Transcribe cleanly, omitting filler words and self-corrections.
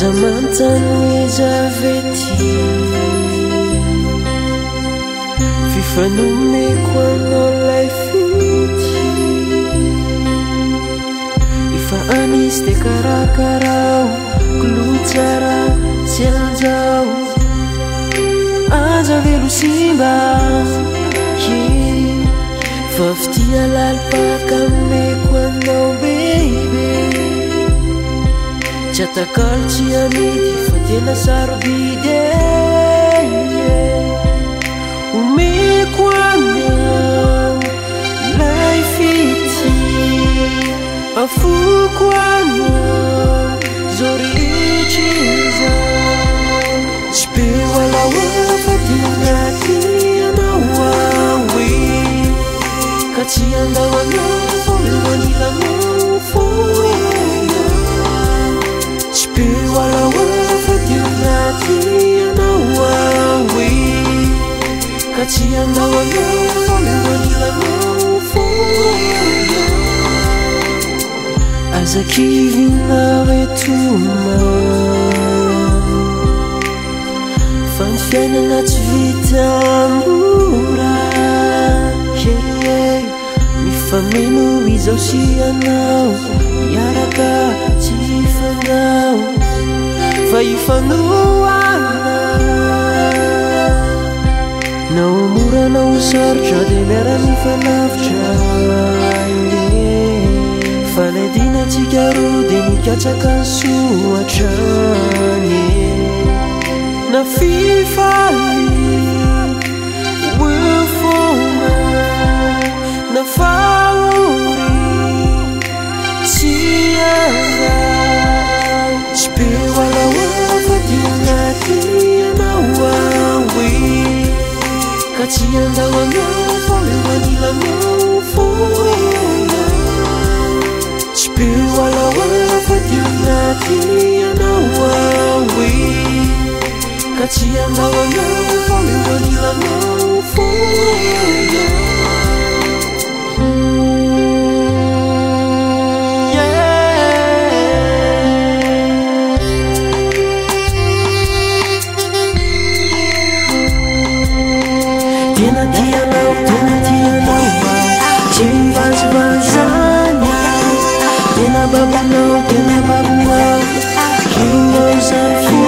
Zamantaniezavety fifanomeko an'olay fity ifa anisy de karakarao kolotsara sy anjao aza velo simba fafitia lalipaka meko anao bebe Chatakal chiamiti fatena sarbide umekwana laifiti afukwana zorichiza spiwala wafatina kianawawi kachianda wana wanila mufuya Spiwala wafatina kianawawi kachianda wana wanila mufuya azakivina retuma fanfiana naty vitamura mifameno izao sy anao iaraka tsy ifandao fa ifanoana nao mora nao sarotra de miara mifanavitra fanadinatsika ro de mikatsaka ny soatrany na fifaly wefona na faory sy azao tsy be walawafatina kianawawi ka tsy andao anao faleman'ilanao foana tsy be walawafatina kianawawi ka tsy andao anao faleman'ilanao foana Tena tianao Chimbazbazanya Tena babunao Kinao zafi